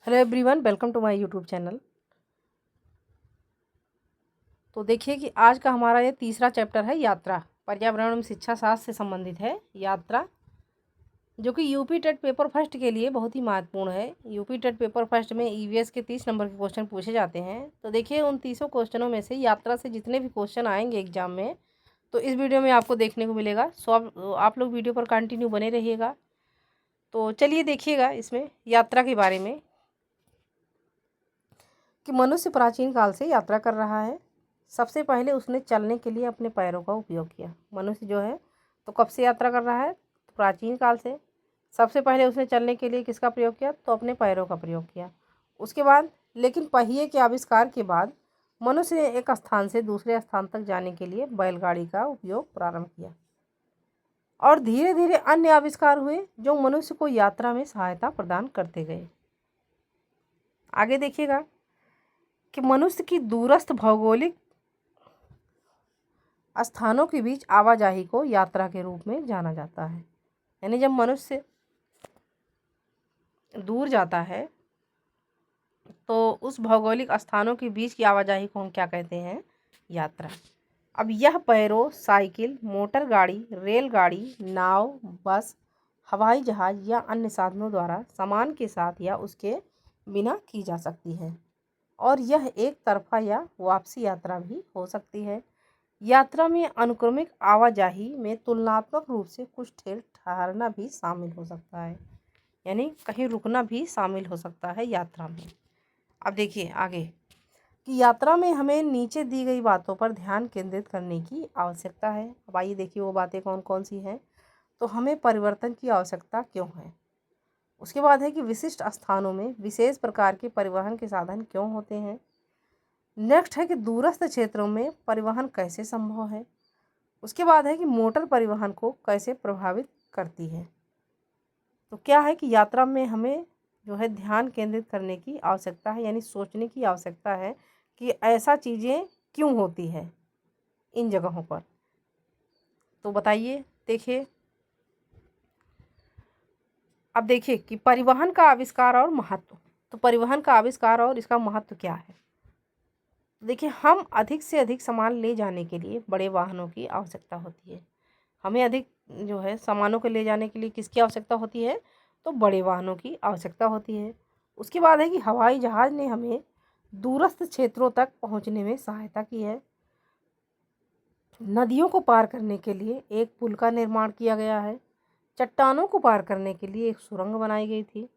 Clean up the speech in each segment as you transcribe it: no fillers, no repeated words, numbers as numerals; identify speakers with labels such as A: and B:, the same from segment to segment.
A: Hello everyone, welcome to my YouTube channel. तो देखिए कि आज का हमारा ये तीसरा चैप्टर है यात्रा। पर्यावरण एवं शिक्षा शास्त्र से संबंधित है यात्रा, जो कि यूपी टेट पेपर फर्स्ट के लिए बहुत ही महत्वपूर्ण है। यूपी टेट पेपर फर्स्ट में ईवीएस के 30 नंबर के क्वेश्चन पूछे जाते हैं। तो देखिए उन 30 क्वेश्चनों में से यात्रा से जितने भी क्वेश्चन आएंगे एग्जाम में, तो इस वीडियो में आपको देखने को मिलेगा। सो आप लोग वीडियो पर कंटिन्यू बने रहिएगा। तो चलिए देखिएगा इसमें यात्रा के बारे में कि मनुष्य प्राचीन काल से यात्रा कर रहा है। सबसे पहले उसने चलने के लिए अपने पैरों का उपयोग किया। मनुष्य जो है तो कब से यात्रा कर रहा है? तो प्राचीन काल से। सबसे पहले उसने चलने के लिए किसका प्रयोग किया? तो अपने पैरों का प्रयोग किया। उसके बाद लेकिन पहिए के आविष्कार के बाद मनुष्य ने एक स्थान से दूसरे स्थान तक जाने के लिए बैलगाड़ी का उपयोग प्रारंभ किया और धीरे धीरे अन्य आविष्कार हुए जो मनुष्य को यात्रा में सहायता प्रदान करते गए। आगे देखिएगा कि मनुष्य की दूरस्थ भौगोलिक स्थानों के बीच आवाजाही को यात्रा के रूप में जाना जाता है। यानी जब मनुष्य दूर जाता है तो उस भौगोलिक स्थानों के बीच की आवाजाही को हम क्या कहते हैं? यात्रा। अब यह पैरों, साइकिल, मोटर गाड़ी, रेलगाड़ी, नाव, बस, हवाई जहाज या अन्य साधनों द्वारा सामान के साथ या उसके बिना की जा सकती है और यह एक तरफा या वापसी यात्रा भी हो सकती है। यात्रा में अनुक्रमिक आवाजाही में तुलनात्मक रूप से कुछ ठहरना भी शामिल हो सकता है, यानी कहीं रुकना भी शामिल हो सकता है यात्रा में। अब देखिए आगे कि यात्रा में हमें नीचे दी गई बातों पर ध्यान केंद्रित करने की आवश्यकता है। अब आइए देखिए वो बातें कौन कौन सी हैं। तो हमें परिवर्तन की आवश्यकता क्यों है? उसके बाद है कि विशिष्ट स्थानों में विशेष प्रकार के परिवहन के साधन क्यों होते हैं। नेक्स्ट है कि दूरस्थ क्षेत्रों में परिवहन कैसे संभव है। उसके बाद है कि मोटर परिवहन को कैसे प्रभावित करती है। तो क्या है कि यात्रा में हमें जो है ध्यान केंद्रित करने की आवश्यकता है, यानी सोचने की आवश्यकता है कि ऐसा चीज़ें क्यों होती है इन जगहों पर। तो बताइए, देखिए अब देखिए कि परिवहन का आविष्कार और महत्व। तो परिवहन का आविष्कार और इसका महत्व क्या है? देखिए हम अधिक से अधिक सामान ले जाने के लिए बड़े वाहनों की आवश्यकता होती है। हमें अधिक जो है सामानों को ले जाने के लिए किसकी आवश्यकता होती है? तो बड़े वाहनों की आवश्यकता होती है। उसके बाद है कि हवाई जहाज़ ने हमें दूरस्थ क्षेत्रों तक पहुंचने में सहायता की है। नदियों को पार करने के लिए एक पुल का निर्माण किया गया है। चट्टानों को पार करने के लिए एक सुरंग बनाई गई थी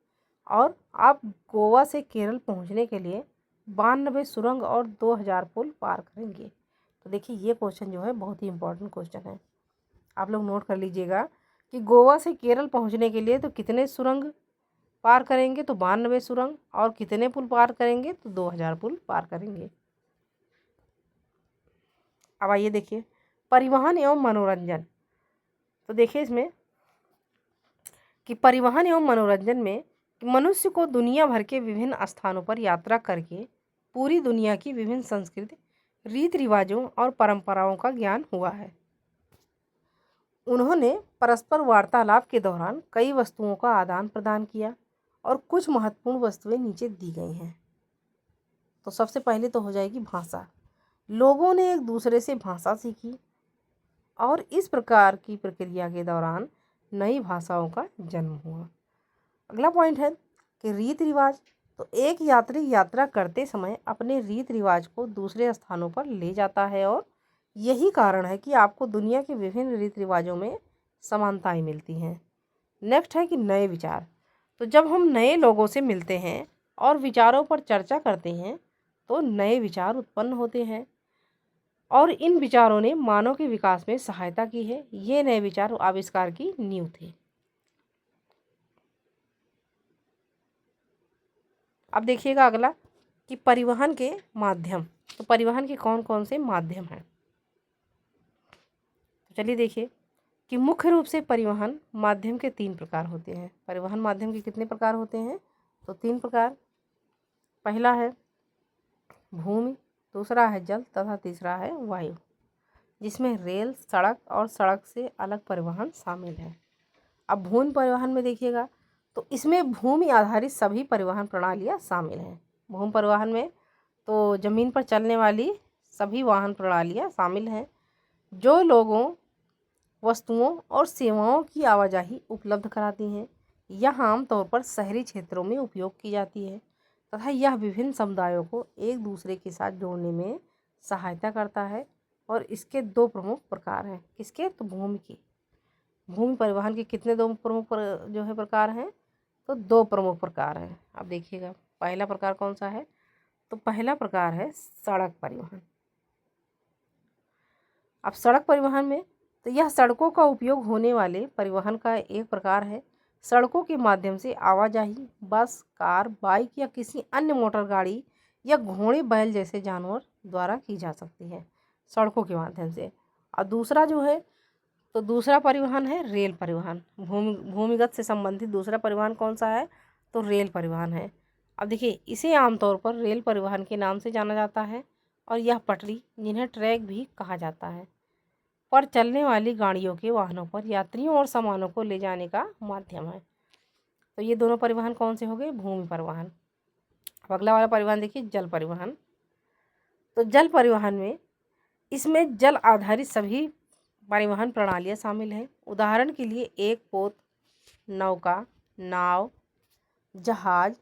A: और आप गोवा से केरल पहुंचने के लिए 92 सुरंग और 2000 पुल पार करेंगे। तो देखिए ये क्वेश्चन जो है बहुत ही इम्पोर्टेंट क्वेश्चन है, आप लोग नोट कर लीजिएगा कि गोवा से केरल पहुंचने के लिए तो कितने सुरंग पार करेंगे? तो 92 सुरंग। और कितने पुल पार करेंगे? तो 2000 पुल पार करेंगे। अब आइए देखिए परिवहन एवं मनोरंजन। तो देखिए इसमें कि परिवहन एवं मनोरंजन में मनुष्य को दुनिया भर के विभिन्न स्थानों पर यात्रा करके पूरी दुनिया की विभिन्न संस्कृति, रीति रिवाजों और परंपराओं का ज्ञान हुआ है। उन्होंने परस्पर वार्तालाप के दौरान कई वस्तुओं का आदान प्रदान किया और कुछ महत्वपूर्ण वस्तुएं नीचे दी गई हैं। तो सबसे पहले तो हो जाएगी भाषा। लोगों ने एक दूसरे से भाषा सीखी और इस प्रकार की प्रक्रिया के दौरान नई भाषाओं का जन्म हुआ। अगला पॉइंट है कि रीति रिवाज। तो एक यात्री यात्रा करते समय अपने रीति रिवाज को दूसरे स्थानों पर ले जाता है और यही कारण है कि आपको दुनिया के विभिन्न रीति रिवाजों में समानताएं मिलती हैं। नेक्स्ट है कि नए विचार। तो जब हम नए लोगों से मिलते हैं और विचारों पर चर्चा करते हैं तो नए विचार उत्पन्न होते हैं और इन विचारों ने मानव के विकास में सहायता की है। ये नए विचार आविष्कार की नींव थे। अब देखिएगा अगला कि परिवहन के माध्यम। तो परिवहन के कौन कौन से माध्यम हैं? तो चलिए देखिए कि मुख्य रूप से परिवहन माध्यम के 3 प्रकार होते हैं। परिवहन माध्यम के कितने प्रकार होते हैं? तो 3 प्रकार। पहला है भूमि, दूसरा है जल तथा तीसरा है वायु, जिसमें रेल, सड़क और सड़क से अलग परिवहन शामिल है। अब भूमि परिवहन में देखिएगा तो इसमें भूमि आधारित सभी परिवहन प्रणालियाँ शामिल हैं। भूमि परिवहन में तो ज़मीन पर चलने वाली सभी वाहन प्रणालियाँ शामिल हैं जो लोगों, वस्तुओं और सेवाओं की आवाजाही उपलब्ध कराती हैं। यह आमतौर पर शहरी क्षेत्रों में उपयोग की जाती है तथा यह विभिन्न समुदायों को एक दूसरे के साथ जोड़ने में सहायता करता है। और इसके दो प्रमुख प्रकार हैं। किसके? तो भूमि के। भूमि परिवहन के कितने दो प्रमुख जो है प्रकार हैं? तो दो प्रमुख प्रकार हैं। अब देखिएगा पहला प्रकार कौन सा है? तो पहला प्रकार है सड़क परिवहन। अब सड़क परिवहन में तो यह सड़कों का उपयोग होने वाले परिवहन का एक प्रकार है। सड़कों के माध्यम से आवाजाही बस, कार, बाइक या किसी अन्य मोटर गाड़ी या घोड़े, बैल जैसे जानवर द्वारा की जा सकती है, सड़कों के माध्यम से। और दूसरा जो है तो दूसरा परिवहन है रेल परिवहन। भूमिगत से संबंधित दूसरा परिवहन कौन सा है? तो रेल परिवहन है। अब देखिए इसे आमतौर पर रेल परिवहन के नाम से जाना जाता है और यह पटरी, जिन्हें ट्रैक भी कहा जाता है, पर चलने वाली गाड़ियों के वाहनों पर यात्रियों और सामानों को ले जाने का माध्यम है। तो ये दोनों परिवहन कौन से हो गए? भूमि परिवहन। अब अगला वाला परिवहन देखिए जल परिवहन। तो जल परिवहन में इसमें जल आधारित सभी परिवहन प्रणालियाँ शामिल हैं। उदाहरण के लिए एक पोत, नौका, नाव, जहाज,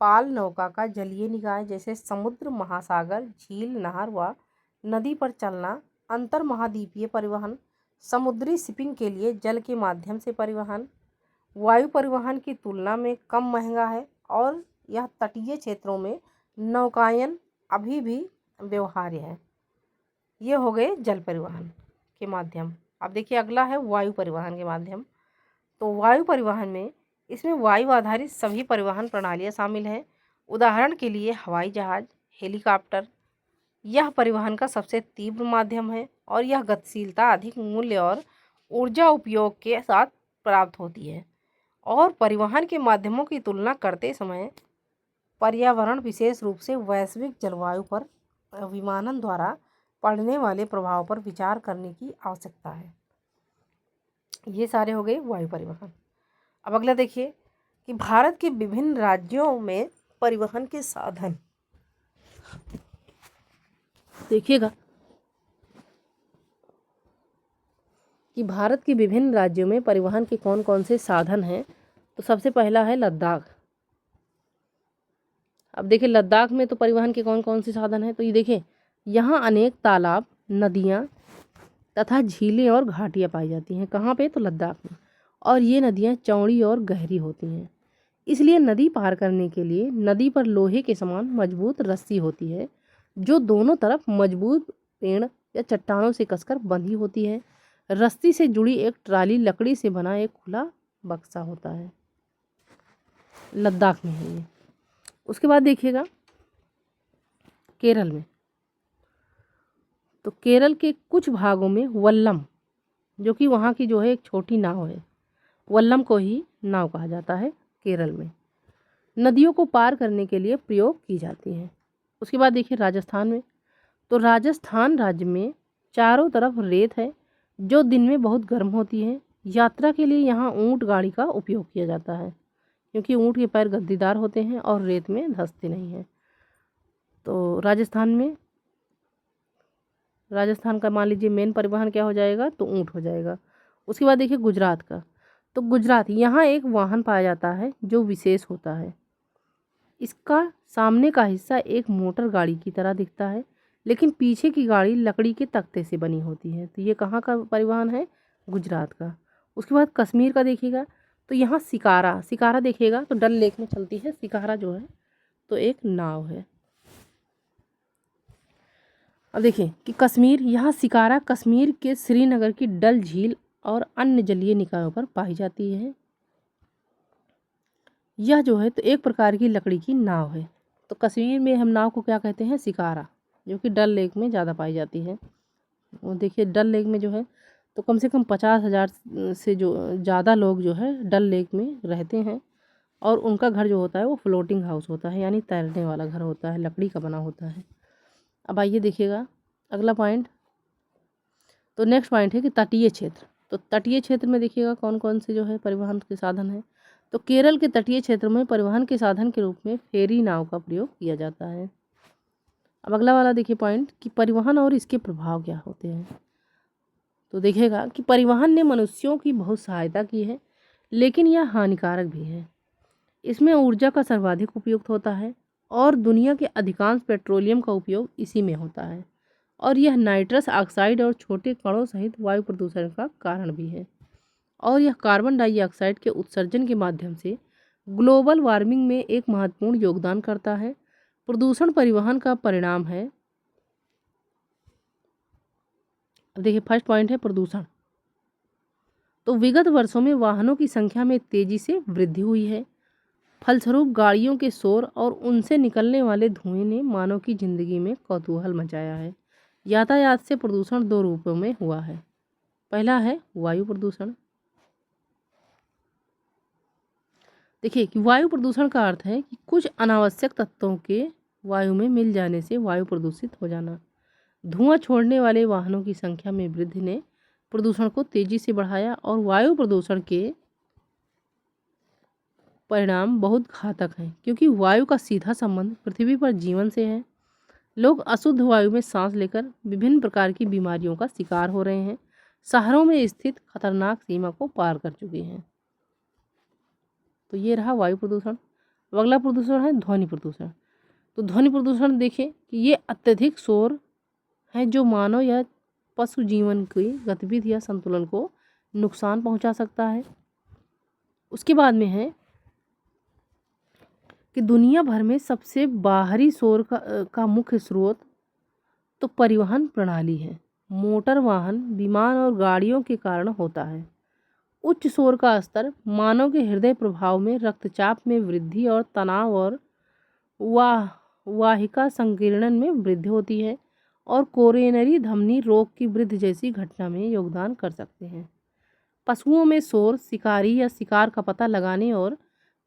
A: पाल नौका का जलीय निकाय जैसे समुद्र, महासागर, झील, नहर व नदी पर चलना, अंतर महाद्वीपीय परिवहन, समुद्री शिपिंग के लिए जल के माध्यम से परिवहन, वायु परिवहन की तुलना में कम महंगा है और यह तटीय क्षेत्रों में नौकायन अभी भी व्यवहार्य है। ये हो गए जल परिवहन के माध्यम। अब देखिए अगला है वायु परिवहन के माध्यम। तो वायु परिवहन में इसमें वायु आधारित सभी परिवहन प्रणालियाँ शामिल हैं। उदाहरण के लिए हवाई जहाज, हेलीकॉप्टर। यह परिवहन का सबसे तीव्र माध्यम है और यह गतिशीलता, अधिक मूल्य और ऊर्जा उपयोग के साथ प्राप्त होती है। और परिवहन के माध्यमों की तुलना करते समय पर्यावरण, विशेष रूप से वैश्विक जलवायु पर विमानन द्वारा पड़ने वाले प्रभाव पर विचार करने की आवश्यकता है। ये सारे हो गए वायु परिवहन। अब अगला देखिए कि भारत के विभिन्न राज्यों में परिवहन के साधन। देखिएगा कि भारत के विभिन्न राज्यों में परिवहन के कौन कौन से साधन हैं। तो सबसे पहला है लद्दाख। अब देखिए लद्दाख में तो परिवहन के कौन कौन से साधन हैं। तो ये देखिए यहाँ अनेक तालाब, नदियाँ तथा झीलें और घाटियाँ पाई जाती हैं। कहाँ पे? तो लद्दाख में। और ये नदियाँ चौड़ी और गहरी होती हैं, इसलिए नदी पार करने के लिए नदी पर लोहे के समान मजबूत रस्सी होती है जो दोनों तरफ मजबूत पेड़ या चट्टानों से कसकर बंधी होती है। रस्सी से जुड़ी एक ट्राली लकड़ी से बना एक खुला बक्सा होता है। लद्दाख में है ये। उसके बाद देखिएगा केरल में। तो केरल के कुछ भागों में वल्लम, जो कि वहाँ की जो है एक छोटी नाव है, वल्लम को ही नाव कहा जाता है, केरल में नदियों को पार करने के लिए प्रयोग की जाती हैं। उसके बाद देखिए राजस्थान में। तो राजस्थान राज्य में चारों तरफ रेत है जो दिन में बहुत गर्म होती है। यात्रा के लिए यहाँ ऊँट गाड़ी का उपयोग किया जाता है क्योंकि ऊँट के पैर गद्दीदार होते हैं और रेत में धंसते नहीं हैं। तो राजस्थान का मान लीजिए मेन परिवहन क्या हो जाएगा? तो ऊँट हो जाएगा। उसके बाद देखिए गुजरात का। तो गुजरात, यहाँ एक वाहन पाया जाता है जो विशेष होता है। इसका सामने का हिस्सा एक मोटर गाड़ी की तरह दिखता है लेकिन पीछे की गाड़ी लकड़ी के तख्ते से बनी होती है। तो ये कहाँ का परिवहन है? गुजरात का। उसके बाद कश्मीर का देखिएगा। तो यहाँ शिकारा देखिएगा तो डल लेक में चलती है। शिकारा जो है तो एक नाव है। अब देखिए कि कश्मीर, यहाँ शिकारा कश्मीर के श्रीनगर की डल झील और अन्य जलीय निकायों पर पाई जाती है। यह जो है तो एक प्रकार की लकड़ी की नाव है। तो कश्मीर में हम नाव को क्या कहते हैं? शिकारा, जो कि डल लेक में ज़्यादा पाई जाती है। वो देखिए डल लेक में जो है तो कम से कम 50,000 से जो ज़्यादा लोग जो है डल लेक में रहते हैं और उनका घर जो होता है वो फ्लोटिंग हाउस होता है, यानी तैरने वाला घर होता है, लकड़ी का बना होता है। अब आइए देखिएगा अगला पॉइंट। तो नेक्स्ट पॉइंट है कि तटीय क्षेत्र। तो तटीय क्षेत्र में देखिएगा कौन कौन से जो है परिवहन के साधन हैं। तो केरल के तटीय क्षेत्र में परिवहन के साधन के रूप में फेरी नाव का प्रयोग किया जाता है। अब अगला वाला देखिए पॉइंट कि परिवहन और इसके प्रभाव क्या होते हैं। तो देखिएगा कि परिवहन ने मनुष्यों की बहुत सहायता की है, लेकिन यह हानिकारक भी है। इसमें ऊर्जा का सर्वाधिक उपयोग होता है और दुनिया के अधिकांश पेट्रोलियम का उपयोग इसी में होता है, और यह नाइट्रस ऑक्साइड और छोटे कणों सहित वायु प्रदूषण का कारण भी है, और यह कार्बन डाइऑक्साइड के उत्सर्जन के माध्यम से ग्लोबल वार्मिंग में एक महत्वपूर्ण योगदान करता है। प्रदूषण परिवहन का परिणाम है। अब देखिए फर्स्ट पॉइंट है प्रदूषण। तो विगत वर्षों में वाहनों की संख्या में तेजी से वृद्धि हुई है। फलस्वरूप गाड़ियों के शोर और उनसे निकलने वाले धुएं ने मानव की जिंदगी में कौतूहल मचाया है। यातायात से प्रदूषण दो रूपों में हुआ है। पहला है वायु प्रदूषण। देखिए कि वायु प्रदूषण का अर्थ है कि कुछ अनावश्यक तत्वों के वायु में मिल जाने से वायु प्रदूषित हो जाना। धुआं छोड़ने वाले वाहनों की संख्या में वृद्धि ने प्रदूषण को तेजी से बढ़ाया, और वायु प्रदूषण के परिणाम बहुत घातक हैं, क्योंकि वायु का सीधा संबंध पृथ्वी पर जीवन से है। लोग अशुद्ध वायु में सांस लेकर विभिन्न प्रकार की बीमारियों का शिकार हो रहे हैं। शहरों में स्थित खतरनाक सीमा को पार कर चुके हैं। तो ये रहा वायु प्रदूषण। अगला प्रदूषण है ध्वनि प्रदूषण। तो ध्वनि प्रदूषण देखिए कि ये अत्यधिक शोर है जो मानव या पशु जीवन की गतिविधि या संतुलन को नुकसान पहुंचा सकता है। उसके बाद में है कि दुनिया भर में सबसे बाहरी शोर का मुख्य स्रोत तो परिवहन प्रणाली है। मोटर वाहन, विमान और गाड़ियों के कारण होता है। उच्च शोर का स्तर मानव के हृदय प्रभाव में, रक्तचाप में वृद्धि और तनाव और वाहिका संकीर्णन में वृद्धि होती है, और कोरोनरी धमनी रोग की वृद्धि जैसी घटना में योगदान कर सकते हैं। पशुओं में शोर शिकारी या शिकार का पता लगाने और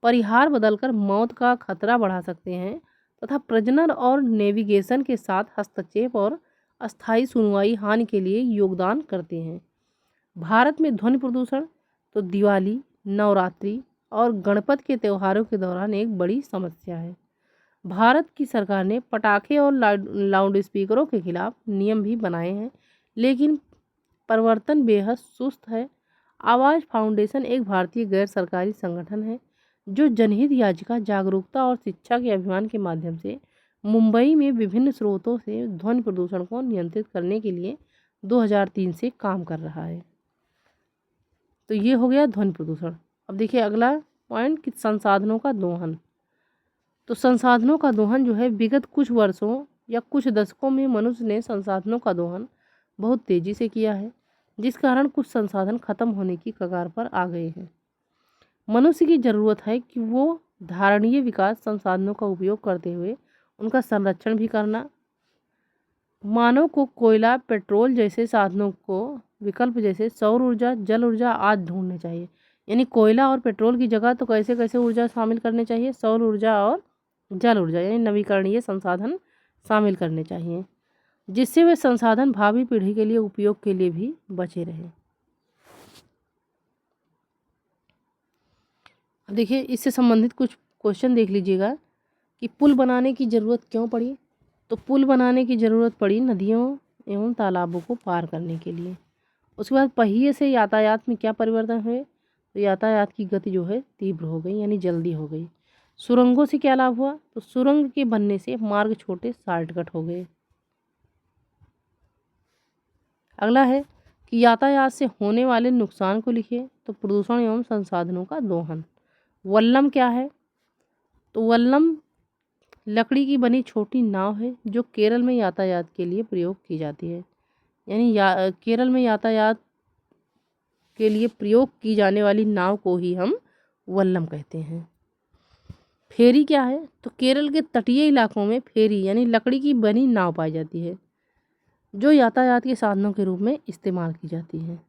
A: परिहार बदलकर मौत का खतरा बढ़ा सकते हैं, तथा प्रजनन और नेविगेशन के साथ हस्तक्षेप और अस्थायी सुनवाई हानि के लिए योगदान करते हैं। भारत में ध्वनि प्रदूषण तो दिवाली, नवरात्रि और गणपति के त्योहारों के दौरान एक बड़ी समस्या है। भारत की सरकार ने पटाखे और लाउड स्पीकरों के खिलाफ नियम भी बनाए हैं, लेकिन प्रवर्तन बेहद सुस्त है। आवाज़ फाउंडेशन एक भारतीय गैर सरकारी संगठन है जो जनहित याचिका, जागरूकता और शिक्षा के अभियान के माध्यम से मुंबई में विभिन्न स्रोतों से ध्वनि प्रदूषण को नियंत्रित करने के लिए 2003 से काम कर रहा है। तो ये हो गया ध्वनि प्रदूषण। अब देखिए अगला पॉइंट कि संसाधनों का दोहन। तो संसाधनों का दोहन जो है विगत कुछ वर्षों या कुछ दशकों में मनुष्य ने संसाधनों का दोहन बहुत तेज़ी से किया है, जिस कारण कुछ संसाधन खत्म होने की कगार पर आ गए हैं। मनुष्य की ज़रूरत है कि वो धारणीय विकास संसाधनों का उपयोग करते हुए उनका संरक्षण भी करना। मानव को कोयला, पेट्रोल जैसे साधनों को विकल्प जैसे सौर ऊर्जा, जल ऊर्जा आदि ढूंढने चाहिए। यानी कोयला और पेट्रोल की जगह तो कैसे कैसे ऊर्जा शामिल करने चाहिए, सौर ऊर्जा और जल ऊर्जा यानी नवीकरणीय संसाधन शामिल करने चाहिए, जिससे वे संसाधन भावी पीढ़ी के लिए उपयोग के लिए भी बचे रहे। देखिए इससे संबंधित कुछ क्वेश्चन देख लीजिएगा कि पुल बनाने की ज़रूरत क्यों पड़ी। तो पुल बनाने की ज़रूरत पड़ी नदियों एवं तालाबों को पार करने के लिए। उसके बाद पहिए से यातायात में क्या परिवर्तन हुए, तो यातायात की गति जो है तीव्र हो गई यानी जल्दी हो गई। सुरंगों से क्या लाभ हुआ, तो सुरंग के बनने से मार्ग छोटे शॉर्टकट हो गए। अगला है कि यातायात से होने वाले नुकसान को लिखिए। तो प्रदूषण एवं संसाधनों का दोहन। वल्लम क्या है, तो वल्लम लकड़ी की बनी छोटी नाव है जो केरल में यातायात के लिए प्रयोग की जाती है। यानी केरल में यातायात के लिए प्रयोग की जाने वाली नाव को ही हम वल्लम कहते हैं। फेरी क्या है, तो केरल के तटीय इलाकों में फेरी यानी लकड़ी की बनी नाव पाई जाती है जो यातायात के साधनों के रूप में इस्तेमाल की जाती है।